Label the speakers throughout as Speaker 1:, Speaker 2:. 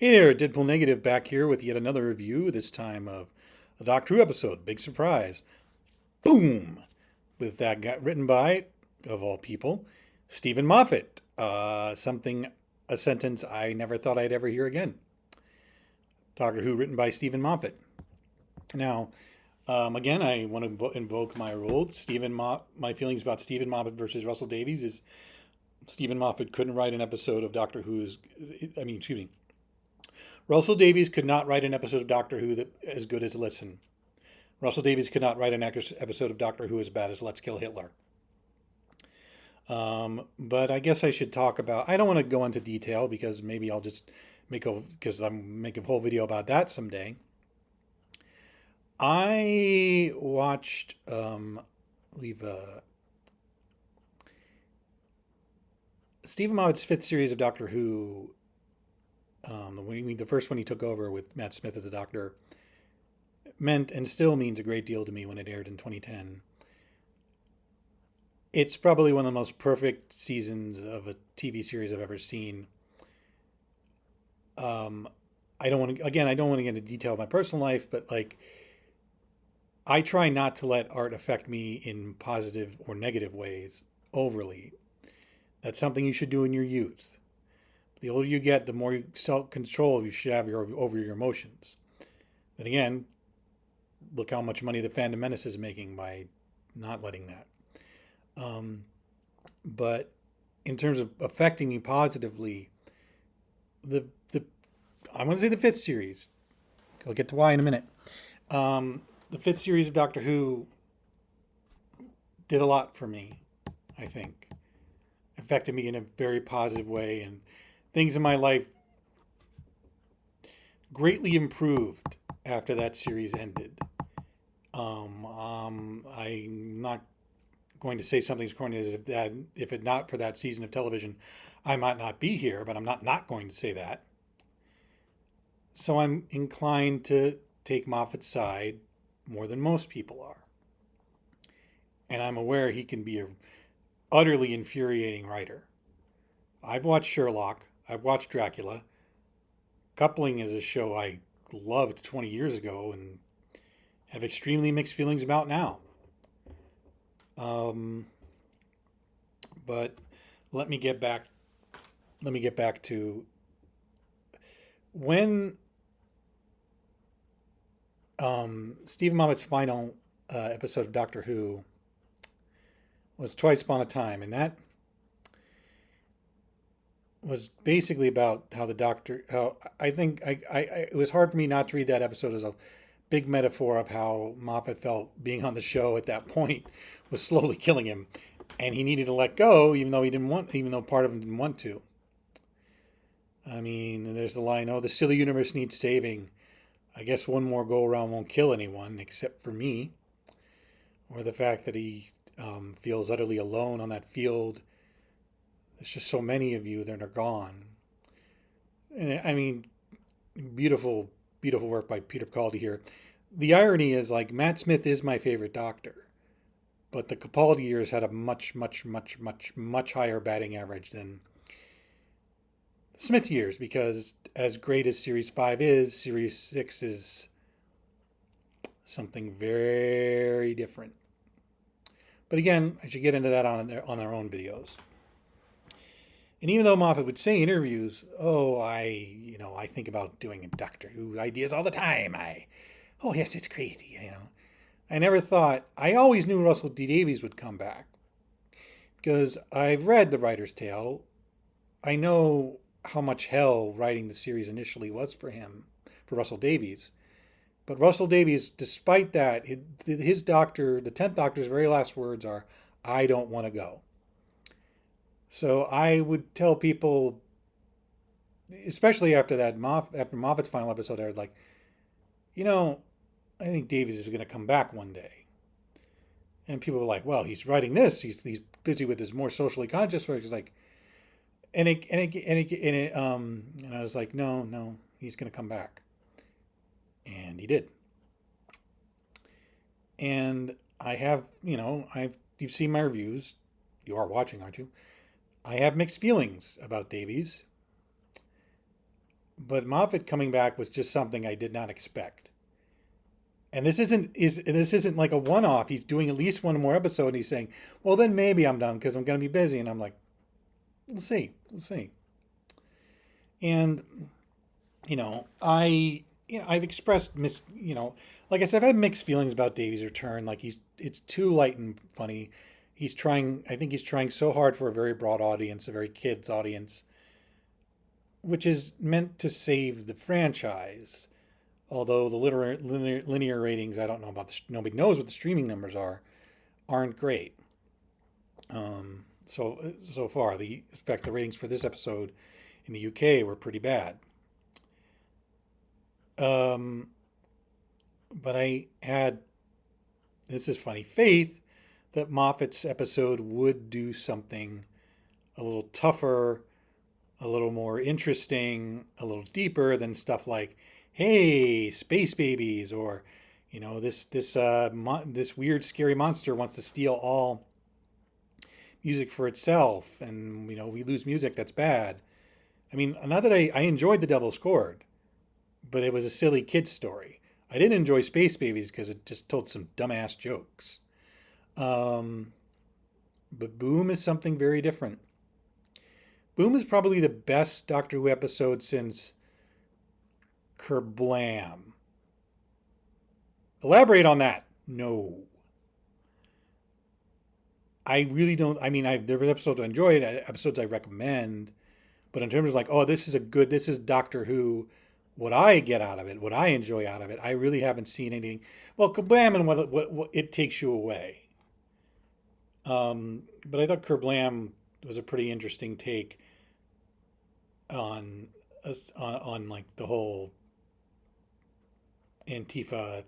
Speaker 1: Hey there, DeadpoolNegative back here with yet another review, this time of a Doctor Who episode. Big surprise. Boom! With that guy written by, of all people, Steven Moffat. A sentence I never thought I'd ever hear again. Doctor Who written by Steven Moffat. Now, again, I want to invoke my rules. My feelings about Steven Moffat versus Russell Davies is Steven Moffat couldn't write an episode of Doctor Who's, excuse me, Russell Davies could not write an episode of Doctor Who that as good as Listen. Russell Davies could not write an episode of Doctor Who as bad as Let's Kill Hitler. But I guess I should talk about. I don't want to go into detail because maybe I'll just make a whole video about that someday. I watched Stephen Moffat's fifth series of Doctor Who. The first one he took over with Matt Smith as the Doctor meant and still means a great deal to me when it aired in 2010. It's probably one of the most perfect seasons of a TV series I've ever seen. I don't want to get into detail of my personal life, but I try not to let art affect me in positive or negative ways overly. That's something you should do in your youth. The older you get, the more self-control you should have over your emotions. Then again, look how much money the Phantom Menace is making by not letting that. But in terms of affecting me positively, I'm going to say the fifth series. I'll get to why in a minute. The fifth series of Doctor Who did a lot for me, I think. Affected me in a very positive way, and things in my life greatly improved after that series ended. I'm not going to say something as corny as that if it not for that season of television, I might not be here, but I'm not going to say that. So I'm inclined to take Moffat's side more than most people are. And I'm aware he can be an utterly infuriating writer. I've watched Sherlock. I've watched Dracula. Coupling is a show I loved 20 years ago and have extremely mixed feelings about now. But let me get back to when Stephen Moffat's final episode of Doctor Who was Twice Upon a Time, and that was basically about how the Doctor. How I think it was hard for me not to read that episode as a big metaphor of how Moffat felt being on the show at that point was slowly killing him, and he needed to let go, even though part of him didn't want to. I mean, there's the line, "Oh, the silly universe needs saving. I guess one more go around won't kill anyone except for me," or the fact that he feels utterly alone on that field. There's just so many of you that are gone. And I mean, beautiful, beautiful work by Peter Capaldi here. The irony is, Matt Smith is my favorite Doctor, but the Capaldi years had a much, much, much, much, much higher batting average than the Smith years, because as great as Series 5 is, Series 6 is something very different. But again, I should get into that on their own videos. And even though Moffat would say in interviews, "Oh, I think about doing a Doctor Who ideas all the time. Oh yes, it's crazy, I never thought. I always knew Russell D Davies would come back because I've read The Writer's Tale. I know how much hell writing the series initially was for him, for Russell Davies. But Russell Davies, despite that, his Doctor, the 10th Doctor's very last words are, "I don't want to go." So I would tell people, especially after after Moffat's final episode aired, I think Davies is going to come back one day. And people were like, "Well, he's writing this. He's busy with his more socially conscious work." He's like, and I was like, no, he's going to come back, and he did. And I have, you've seen my reviews. You are watching, aren't you? I have mixed feelings about Davies, But Moffat coming back was just something I did not expect. And this isn't like a one off. He's doing at least one more episode, and he's saying, "Well, then maybe I'm done because I'm going to be busy." And I'm like, "We'll see, we'll see." And I've expressed like I said, I've had mixed feelings about Davy's return. Like it's too light and funny. He's trying. I think he's trying so hard for a very broad audience, a very kids audience, which is meant to save the franchise. Although the linear ratings, I don't know about nobody knows what the streaming numbers are, aren't great. So far, in fact, the ratings for this episode in the UK were pretty bad. Um, but I had, this is funny, faith that Moffat's episode would do something a little tougher, a little more interesting, a little deeper than stuff like, "Hey, space babies," or this weird scary monster wants to steal all music for itself, and we lose music. That's bad. I mean, not that I enjoyed The Devil's Chord, but it was a silly kid's story. I didn't enjoy Space Babies because it just told some dumbass jokes. Um, but Boom is something very different. Boom is probably the best Doctor Who episode since Kerblam. Elaborate on that. No. I really don't. I mean, there were episodes I enjoyed, episodes I recommend, but in terms of like, oh, this is Doctor Who, what I get out of it, what I enjoy out of it, I really haven't seen anything. Well, Kerblam and what it takes you away. But I thought Kerblam was a pretty interesting take on on like the whole Antifa,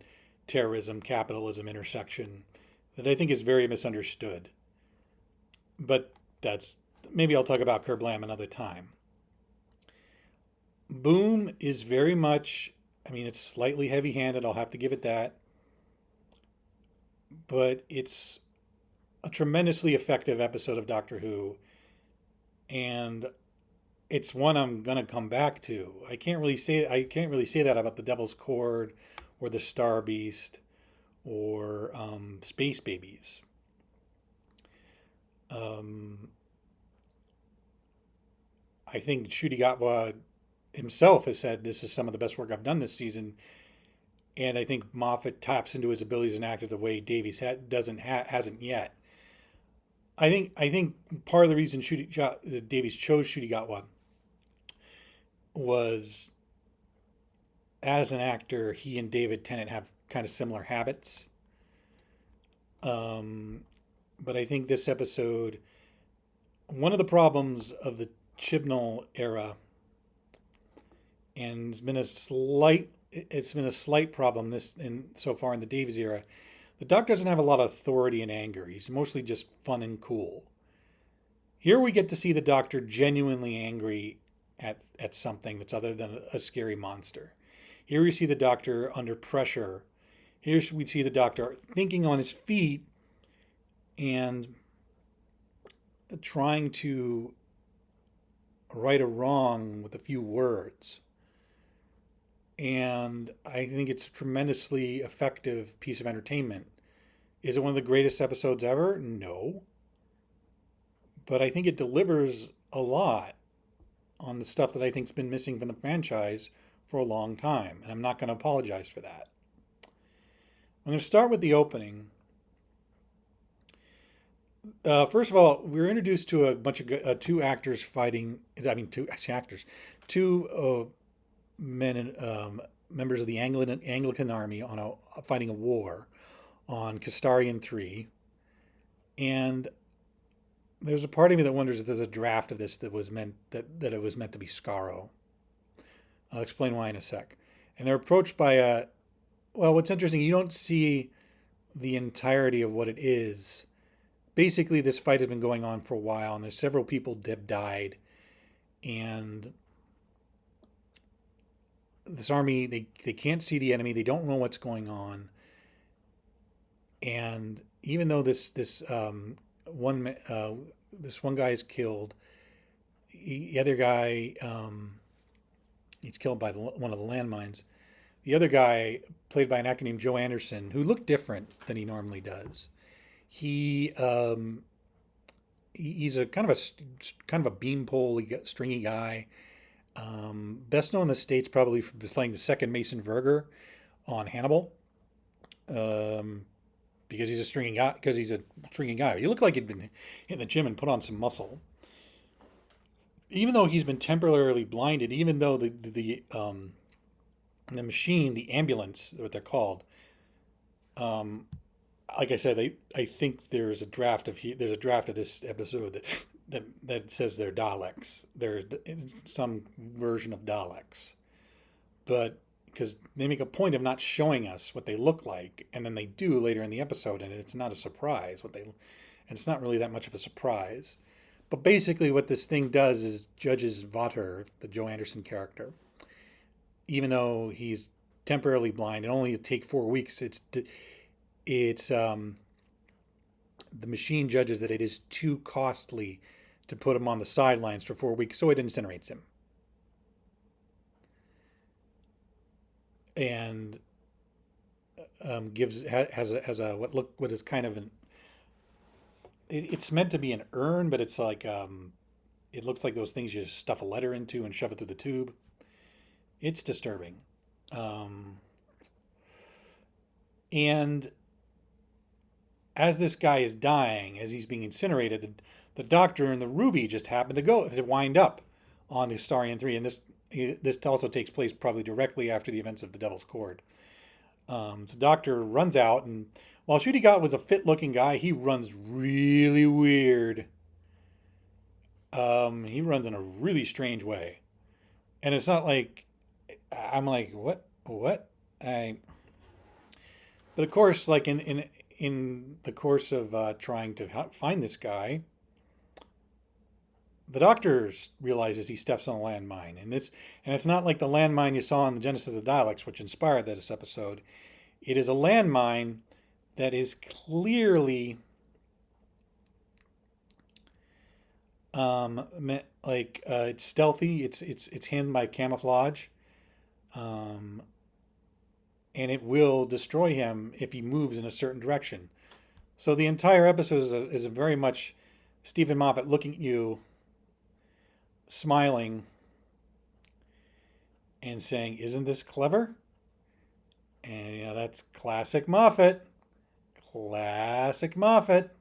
Speaker 1: terrorism, capitalism intersection that I think is very misunderstood. But that's maybe I'll talk about Kerblam another time. Boom is very much, I mean, it's slightly heavy handed, I'll have to give it that. But it's a tremendously effective episode of Doctor Who. And it's one I'm gonna come back to. I can't really say that about the Devil's Chord or the Star Beast or Space Babies. Um, I think Ncuti Gatwa himself has said this is some of the best work I've done this season, and I think Moffat taps into his abilities as an actor the way Davies hasn't yet. I think part of the reason Davies chose Ncuti Gatwa was as an actor, he and David Tennant have kind of similar habits. Um, but I think this episode, one of the problems of the Chibnall era, and it's been a slight problem this in so far in the Davies era. The Doctor doesn't have a lot of authority and anger. He's mostly just fun and cool. Here we get to see the Doctor genuinely angry at something that's other than a scary monster. Here we see the Doctor under pressure. Here we see the Doctor thinking on his feet and trying to right a wrong with a few words. And I think it's a tremendously effective piece of entertainment. Is it one of the greatest episodes ever? No. But I think it delivers a lot on the stuff that I think's been missing from the franchise for a long time. And I'm not going to apologize for that. I'm going to start with the opening. First of all, we were introduced to a bunch of two actors fighting. I mean, two actors, two men and members of the Anglican army on fighting a war on Castarian 3. And there's a part of me that wonders if there's a draft of this that it was meant to be Skaro. I'll explain why in a sec. And they're approached by well, what's interesting, you don't see the entirety of what it is. Basically, this fight has been going on for a while, and there's several people that died, and this army, they can't see the enemy, they don't know what's going on, and even though this one guy is killed, the other guy He's killed by one of the landmines. The other guy, played by an actor named Joe Anderson, who looked different than he normally does. He he's a kind of a beanpole stringy guy. Best known in the states probably for playing the second Mason Verger on Hannibal. Um, because he's a stringy guy. Because he's a stringy guy. He looked like he'd been in the gym and put on some muscle. Even though he's been temporarily blinded, even though the machine, the ambulance, what they're called, um, like I said, I think there's a draft of this episode that says they're Daleks. They're some version of Daleks, but because they make a point of not showing us what they look like, and then they do later in the episode, and it's not a surprise and it's not really that much of a surprise. But basically, what this thing does is judges Vater, the Joe Anderson character, even though he's temporarily blind and only take 4 weeks. It's the machine judges that it is too costly to put him on the sidelines for 4 weeks, so it incinerates him. And gives has a what is kind of it's meant to be an urn, but it's like it looks like those things you just stuff a letter into and shove it through the tube. It's disturbing. Um, and as this guy is dying, as he's being incinerated, the doctor and the Ruby just happen to wind up on Historian 3. And this also takes place probably directly after the events of the Devil's Cord. So the doctor runs out, and while Shooty Gott was a fit looking guy, he runs really weird. He runs in a really strange way. And it's not like, I'm like, what? What? I But of course, like in the course of trying to find this guy, the doctor realizes he steps on a landmine, and it's not like the landmine you saw in the Genesis of the Daleks, which inspired this episode. It is a landmine that is clearly it's stealthy. It's hidden by camouflage, um, and it will destroy him if he moves in a certain direction. So the entire episode is a very much Steven Moffat looking at you, smiling, and saying, "Isn't this clever?" And that's classic Moffat. Classic Moffat.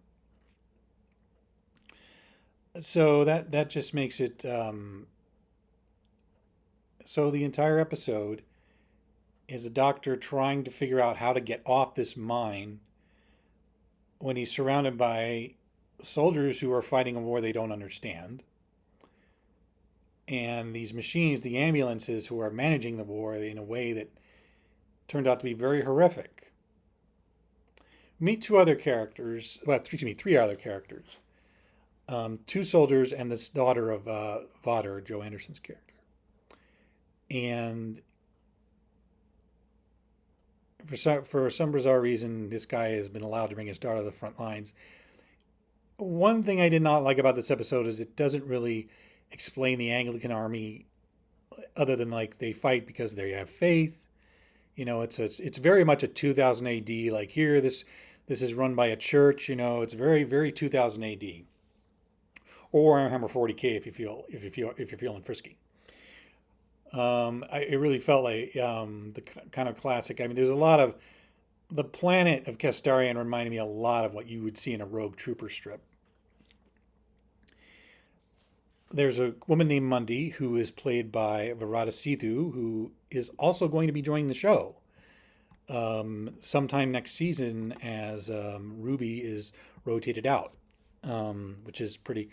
Speaker 1: So that just makes it so the entire episode is the doctor trying to figure out how to get off this mine when he's surrounded by soldiers who are fighting a war they don't understand. And these machines, the ambulances, who are managing the war in a way that turned out to be very horrific. Meet two other characters, well, excuse me, three other characters. Two soldiers and this daughter of Vater, Joe Anderson's character. And for some bizarre reason, this guy has been allowed to bring his daughter to the front lines. One thing I did not like about this episode is it doesn't really explain the Anglican army, other than like they fight because they have faith. It's very much a 2000 AD. Like here, this is run by a church. It's very very 2000 AD. Or Warhammer 40K if you're feeling frisky. It really felt like the kind of classic. I mean, there's a lot of the planet of Kestarian reminded me a lot of what you would see in a Rogue Trooper strip. There's a woman named Mundi who is played by Virata Sithu, who is also going to be joining the show sometime next season as Ruby is rotated out, which is pretty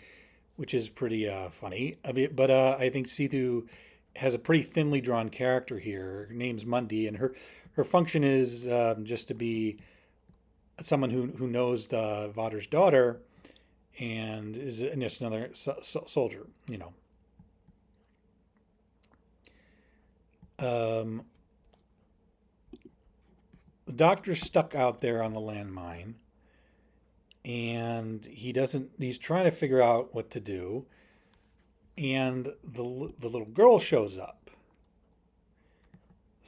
Speaker 1: funny. But I think Sithu has a pretty thinly drawn character here. Her name's Mundi, and her function is just to be someone who knows the Vader's daughter and is just another soldier. The doctor's stuck out there on the landmine, and he's trying to figure out what to do, and the little girl shows up,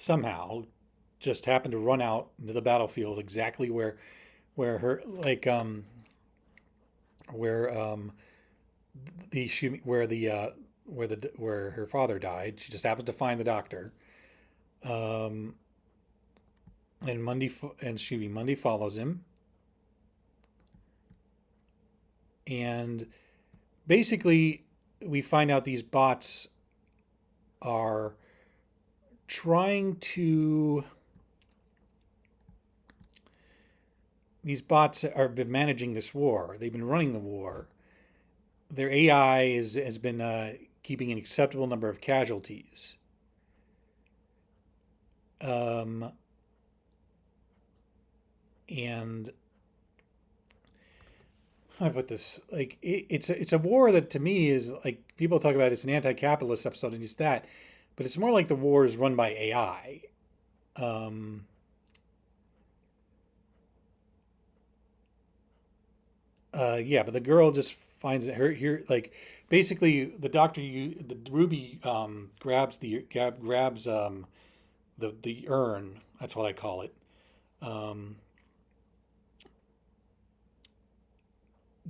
Speaker 1: somehow just happened to run out into the battlefield exactly where her like where the shooting where her father died. She just happens to find the doctor. Um, and Monday follows him, and basically we find out these bots are trying to these bots have been managing this war. They've been running the war. Their AI has been keeping an acceptable number of casualties. Um, and how do I put this? Like it's a war that to me is like people talk about it's an anti-capitalist episode and it's that, but it's more like the war is run by AI. Um, yeah, but the girl just finds her here like basically the Ruby grabs the urn. That's what I call it. Um,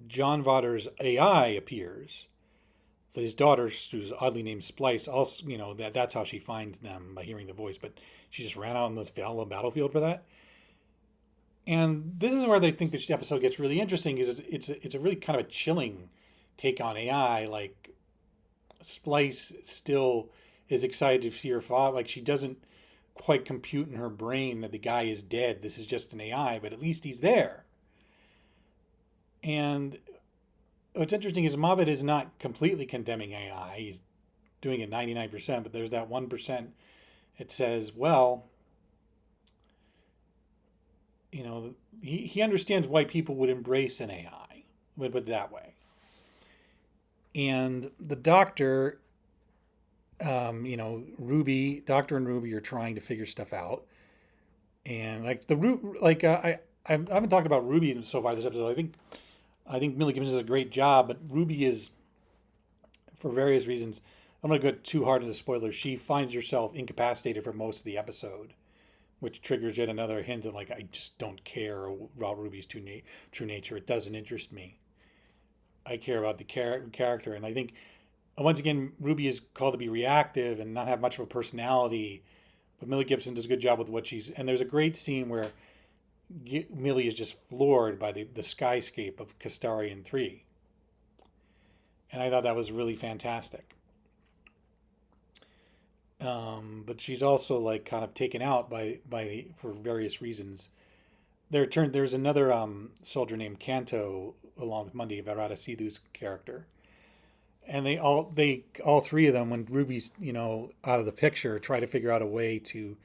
Speaker 1: John Vatter's AI appears. His daughter, who's oddly named Splice, also that's how she finds them by hearing the voice. But she just ran out on this battlefield for that. And this is where they think this episode gets really interesting. Is it's a really kind of a chilling take on AI. Like Splice still is excited to see her father. Like she doesn't quite compute in her brain that the guy is dead. This is just an AI, but at least he's there. And what's interesting is Moffat is not completely condemning AI. He's doing it 99%, but there's that 1%. It says, well, he understands why people would embrace an AI, would put it that way. And the doctor, Doctor and Ruby are trying to figure stuff out. And like I haven't talked about Ruby so far this episode. I think Millie Gibson does a great job, but Ruby is, for various reasons, I'm going to go too hard into spoilers. She finds herself incapacitated for most of the episode, which triggers yet another hint of like, I just don't care about Ruby's true nature. It doesn't interest me. I care about the character. And I think, once again, Ruby is called to be reactive and not have much of a personality, but Millie Gibson does a good job with what and there's a great scene where Millie is just floored by the skyscape of Castarian 3. And I thought that was really fantastic. But she's also like kind of taken out for various reasons. There's another soldier named Kanto along with Monday Varada Sidhu's character. And they all three of them, when Ruby's, out of the picture, try to figure out a way to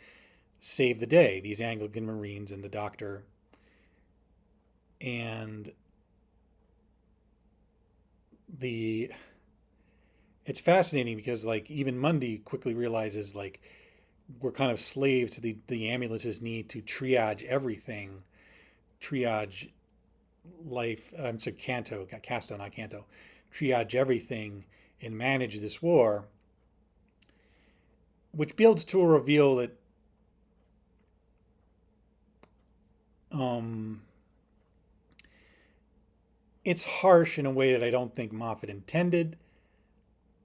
Speaker 1: save the day, these Anglican Marines and the doctor. And it's fascinating because like even Mundy quickly realizes like we're kind of slaves to the ambulance need to triage everything, triage life. I'm sorry, Casto, not Canto, triage everything and manage this war, which builds to a reveal that it's harsh in a way that I don't think Moffat intended,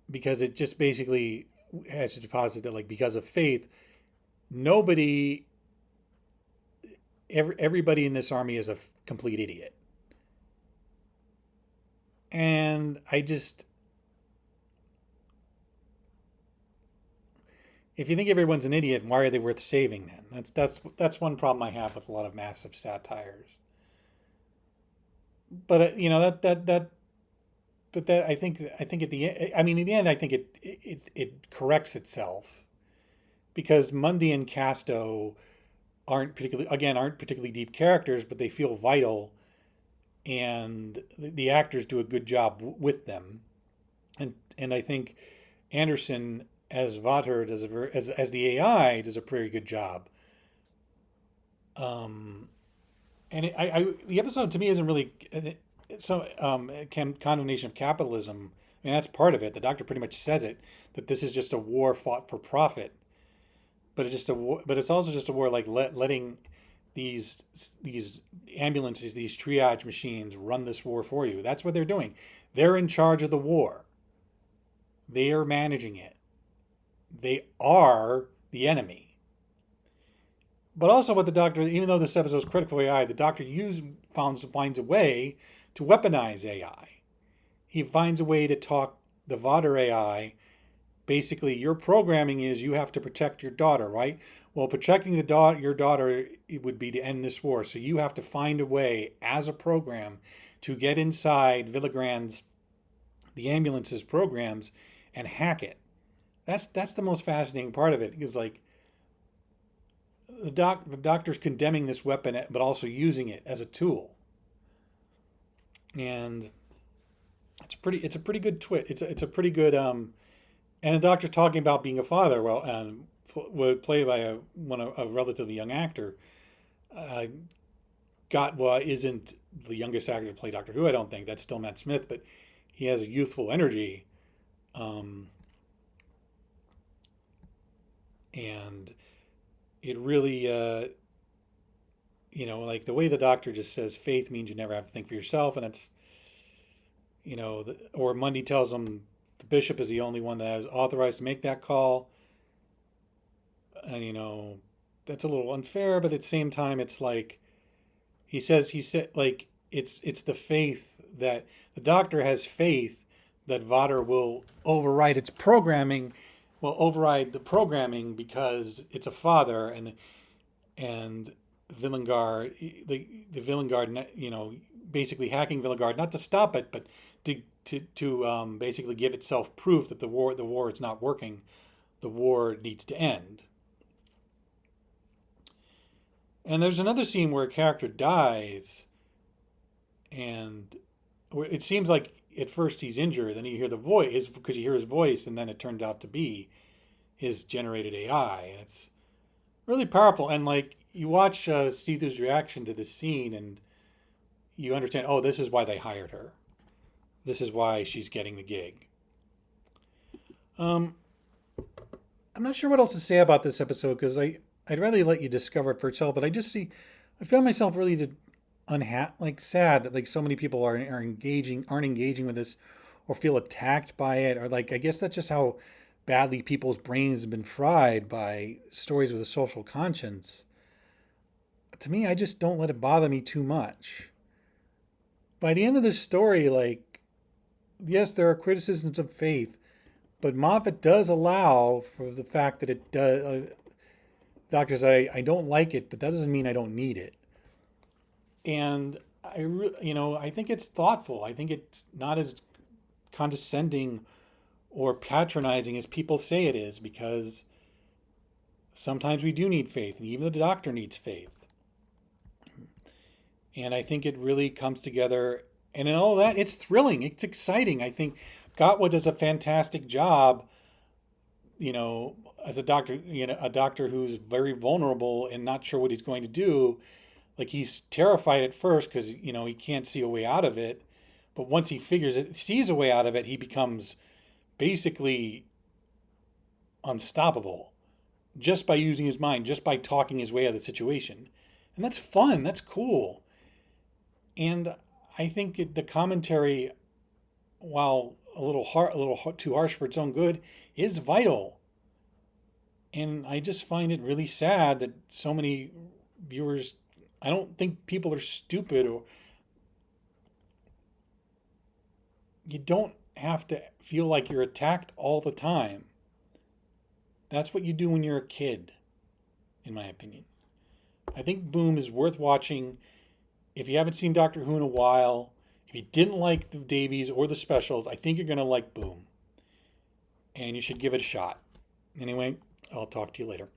Speaker 1: because it just basically has to deposit that like because of faith, nobody, everybody in this army is a complete idiot. And if you think everyone's an idiot, why are they worth saving then? That's one problem I have with a lot of massive satires. But but that I think at the end, I mean, in the end, I think it corrects itself, because Mundy and Casto aren't particularly deep characters, but they feel vital, and the actors do a good job with them, and I think Anderson as Vater does as the AI does a pretty good job. Um, and the episode to me isn't really so condemnation of capitalism. I mean, that's part of it. The doctor pretty much says it, that this is just a war fought for profit. but it's also just a war like letting these these ambulances, these triage machines run this war for you. That's what they're doing. They're in charge of the war. They are managing it. They are the enemy. But also what the doctor, even though this episode is critical of AI, the doctor finds a way to weaponize AI. He finds a way to talk the Vadr AI. Basically, your programming is you have to protect your daughter, right? Well, protecting your daughter, it would be to end this war. So you have to find a way as a program to get inside the ambulance's programs and hack it. That's the most fascinating part of it, because like the doctor's condemning this weapon, but also using it as a tool. And it's a pretty good twist. It's a pretty good and the doctor talking about being a father. Well, played by a relatively young actor. Uh, isn't the youngest actor to play Doctor Who. I don't think that's still Matt Smith, but he has a youthful energy. And it really, like the way the doctor just says, faith means you never have to think for yourself, and it's, or Mundy tells him the bishop is the only one that is authorized to make that call, and that's a little unfair, but at the same time, it's like he said like it's the faith that the doctor has faith that Vadr will override its programming, will override the programming because it's a father, and Villengard, the Villengard, basically hacking Villengard, not to stop it, but to basically give itself proof that the war is not working, the war needs to end. And there's another scene where a character dies, and it seems like at first he's injured, then you hear the voice, because you hear his voice, and then it turns out to be his generated AI, and it's really powerful. And like you watch Sethu's reaction to this scene, and you understand, oh, this is why they hired her. This is why she's getting the gig. I'm not sure what else to say about this episode, because I'd rather let you discover it for yourself. But I found myself really sad that like so many people aren't engaging with this, or feel attacked by it, or like I guess that's just how badly people's brains have been fried by stories with a social conscience. To me, I just don't let it bother me too much. By the end of this story, like, yes, there are criticisms of faith, but Moffat does allow for the fact that it does. Doctors, I don't like it, but that doesn't mean I don't need it. And I think it's thoughtful. I think it's not as condescending or patronizing as people say it is, because sometimes we do need faith, and even the doctor needs faith. And I think it really comes together. And in all that, it's thrilling. It's exciting. I think Gatwa does a fantastic job, as a doctor who's very vulnerable and not sure what he's going to do. Like, he's terrified at first because, he can't see a way out of it. But once he sees a way out of it, he becomes basically unstoppable just by using his mind, just by talking his way out of the situation. And that's fun. That's cool. And I think the commentary, while a little too harsh for its own good, is vital. And I just find it really sad that so many viewers, I don't think people are stupid, or you don't have to feel like you're attacked all the time. That's what you do when you're a kid, in my opinion. I think Boom is worth watching. If you haven't seen Doctor Who in a while, if you didn't like the Davies or the specials, I think you're going to like Boom. And you should give it a shot. Anyway, I'll talk to you later.